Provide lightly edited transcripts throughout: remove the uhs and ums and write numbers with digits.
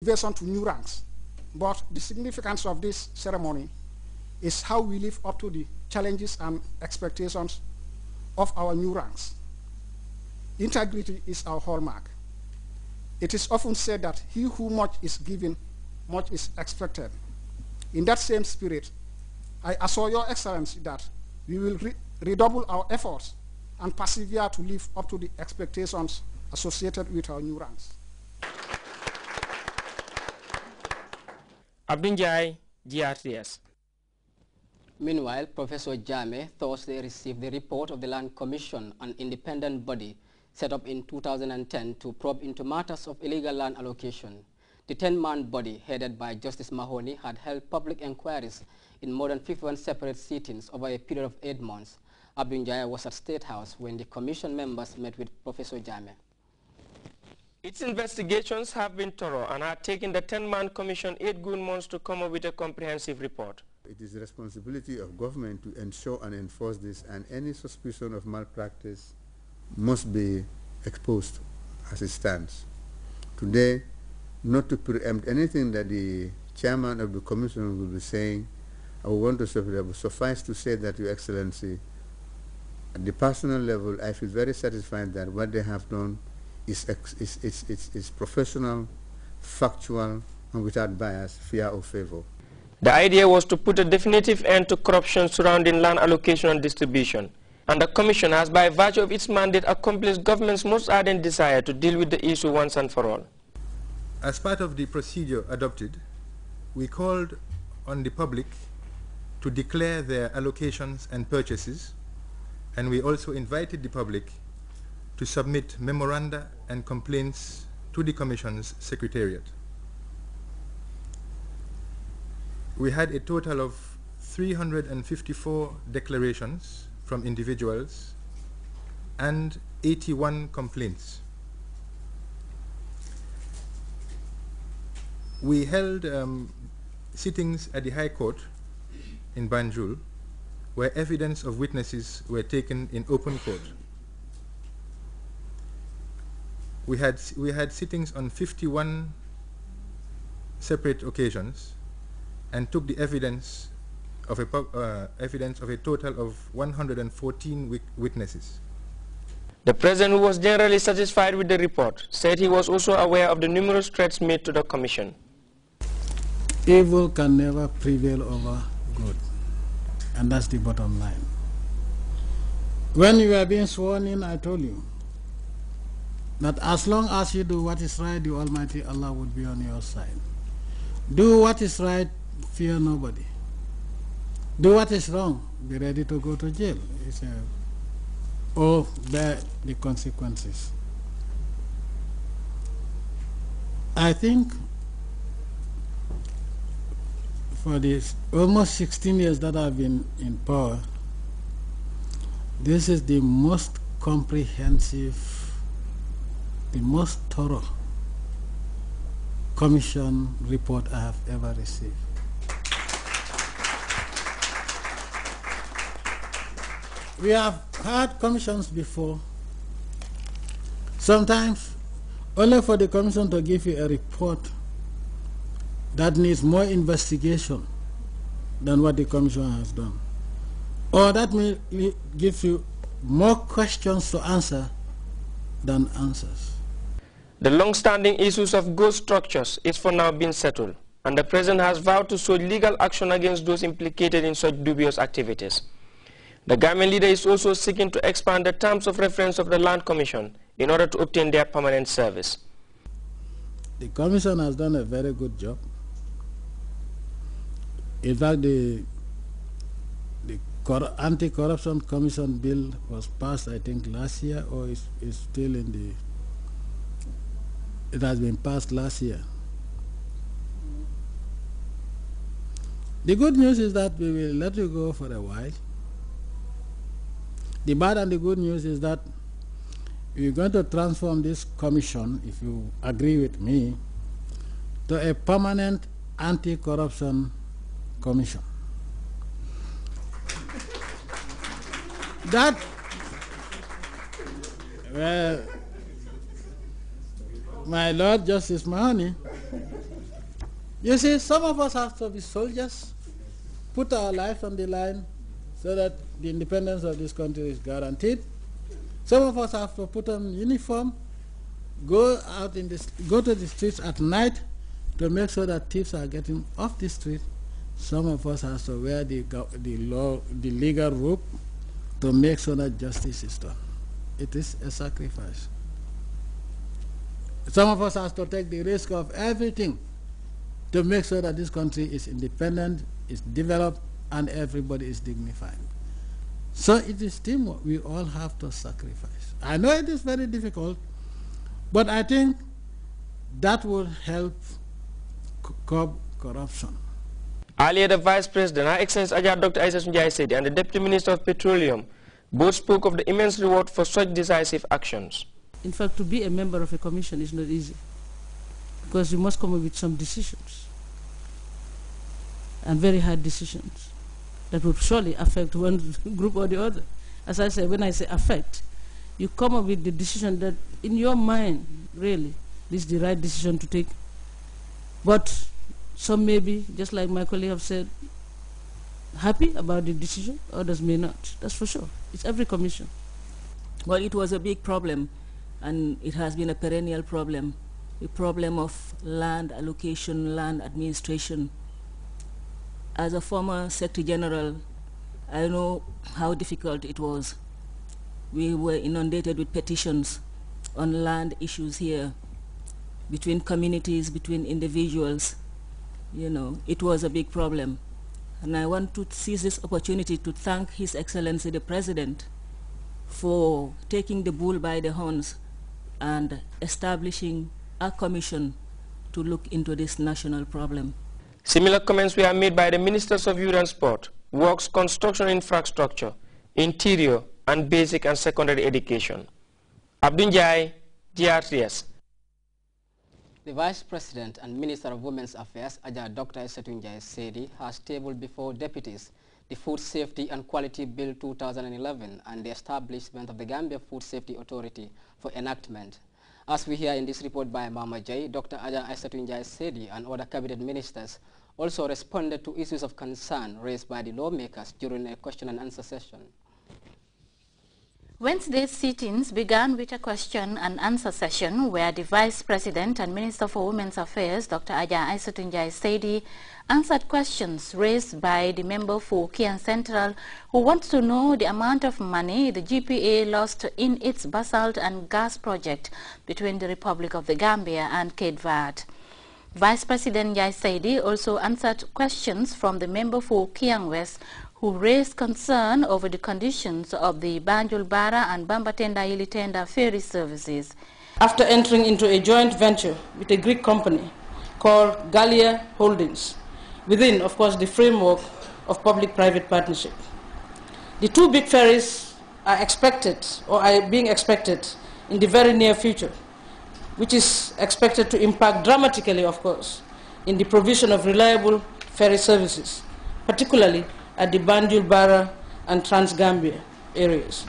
elevation to new ranks. But the significance of this ceremony is how we live up to the challenges and expectations of our new ranks. Integrity is our hallmark. It is often said that he who much is given, much is expected. In that same spirit, I assure Your Excellency that we will redouble our efforts and persevere to live up to the expectations associated with our new ranks. Abdou Njie, GRTS. Meanwhile, Professor Jammeh Thursday received the report of the Land Commission, an independent body set up in 2010 to probe into matters of illegal land allocation. The 10-man body, headed by Justice Mahoney, had held public inquiries in more than 51 separate sittings over a period of 8 months. Abdou Njie was at State House when the commission members met with Professor Jammeh. Its investigations have been thorough and are taking the 10-man commission 8 good months to come up with a comprehensive report. It is the responsibility of government to ensure and enforce this, and any suspicion of malpractice must be exposed as it stands. Today, not to preempt anything that the chairman of the commission will be saying, I want to suffice to say that, Your Excellency, at the personal level, I feel very satisfied that what they have done is professional, factual, and without bias, fear, or favor. The idea was to put a definitive end to corruption surrounding land allocation and distribution, and the Commission has, by virtue of its mandate, accomplished government's most ardent desire to deal with the issue once and for all. As part of the procedure adopted, we called on the public to declare their allocations and purchases, and we also invited the public to submit memoranda and complaints to the Commission's Secretariat. We had a total of 354 declarations from individuals and 81 complaints. We held sittings at the High Court in Banjul, where evidence of witnesses were taken in open court. We had sittings on 51 separate occasions and took the evidence of a total of 114 witnesses. The President, who was generally satisfied with the report, said he was also aware of the numerous threats made to the Commission. Evil can never prevail over good, and that's the bottom line. When you were being sworn in, I told you that as long as you do what is right, the Almighty Allah would be on your side. Do what is right, fear nobody. Do what is wrong, be ready to go to jail. Or bear the consequences. I think for these almost 16 years that I've been in power, this is the most comprehensive, the most thorough commission report I have ever received. We have had commissions before, sometimes only for the commission to give you a report that needs more investigation than what the commission has done, or that may give you more questions to answer than answers. The long-standing issues of ghost structures is for now being settled, and the President has vowed to show legal action against those implicated in such dubious activities. The government leader is also seeking to expand the terms of reference of the Land Commission in order to obtain their permanent service. The Commission has done a very good job. In fact, the Anti-Corruption Commission bill was passed, I think, last year, or is still in the... It has been passed last year. The good news is that we will let you go for a while. The bad and the good news is that we're going to transform this commission, if you agree with me, to a permanent anti-corruption commission. That, well, my Lord Justice Mahoney You see, some of us have to be soldiers, put our life on the line so that the independence of this country is guaranteed. Some of us have to put on uniform, go to the streets at night to make sure that thieves are getting off the street. Some of us have to wear the legal rope to make sure that justice is done. It is a sacrifice. Some of us have to take the risk of everything to make sure that this country is independent, is developed, and everybody is dignified. So it is teamwork. We all have to sacrifice. I know it is very difficult, but I think that will help curb corruption. Earlier, the Vice President, Her Excellency Ajah Dr. Aissatou Njie Saidi, and the Deputy Minister of Petroleum both spoke of the immense reward for such decisive actions. In fact, to be a member of a commission is not easy, because you must come up with some decisions, and very hard decisions, that will surely affect one group or the other. As I say, when I say affect, you come up with the decision that in your mind, really, this is the right decision to take. But some may be, just like my colleague have said, happy about the decision, others may not. That's for sure. It's every commission. Well, it was a big problem, and it has been a perennial problem, the problem of land allocation, land administration. As a former Secretary General, I know how difficult it was. We were inundated with petitions on land issues here, between communities, between individuals. You know, it was a big problem. And I want to seize this opportunity to thank His Excellency the President for taking the bull by the horns and establishing a commission to look into this national problem. Similar comments were made by the Ministers of Youth and Sport, Works, Construction Infrastructure, Interior, and Basic and Secondary Education. Abdou Njie, GRTS. The Vice President and Minister of Women's Affairs, Ajah Dr. Aissatou Njie Saidi, has tabled before deputies the Food Safety and Quality Bill 2011 and the establishment of the Gambia Food Safety Authority for enactment. As we hear in this report by Mama Jai, Dr. Ajah Aissatou Njie Saidi and other cabinet ministers also responded to issues of concern raised by the lawmakers during a question and answer session. Wednesday's sit-ins began with a question and answer session where the Vice President and Minister for Women's Affairs, Dr. Ajah Aissatou Njie Saidi, answered questions raised by the member for Kiang Central, who wants to know the amount of money the GPA lost in its basalt and gas project between the Republic of the Gambia and Cape Verde. Vice President Njie Saidi also answered questions from the member for Kiang West, who raised concern over the conditions of the Banjul Bara and Bambatenda Yilitenda ferry services. After entering into a joint venture with a Greek company called Gallia Holdings, within, of course, the framework of public-private partnership. The two big ferries are expected, or are being expected, in the very near future, which is expected to impact dramatically, of course, in the provision of reliable ferry services, particularly at the Banjul Bara and Trans-Gambia areas.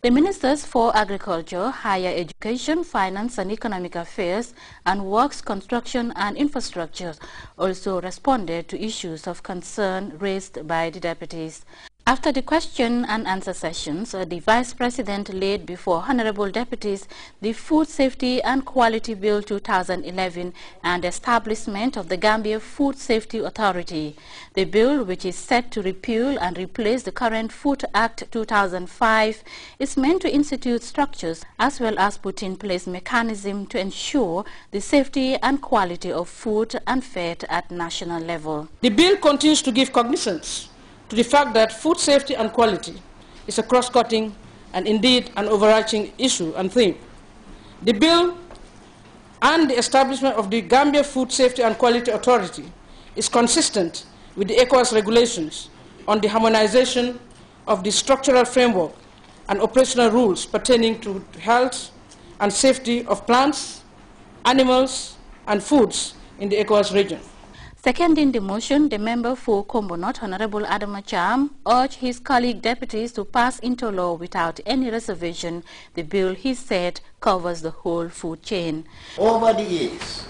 The Ministers for Agriculture, Higher Education, Finance and Economic Affairs, and Works, Construction and Infrastructure also responded to issues of concern raised by the deputies. After the question and answer sessions, the Vice President laid before Honorable Deputies the Food Safety and Quality Bill 2011 and establishment of the Gambia Food Safety Authority. The bill, which is set to repeal and replace the current Food Act 2005, is meant to institute structures as well as put in place mechanisms to ensure the safety and quality of food and fed at national level. The bill continues to give cognizance to the fact that food safety and quality is a cross-cutting and indeed an overarching issue and theme. The bill and the establishment of the Gambia Food Safety and Quality Authority is consistent with the ECOWAS regulations on the harmonization of the structural framework and operational rules pertaining to health and safety of plants, animals, and foods in the ECOWAS region. Seconding the motion, the member for Kombo North, Honorable Adama Cham, urged his colleague deputies to pass into law without any reservation the bill he said covers the whole food chain. Over the years,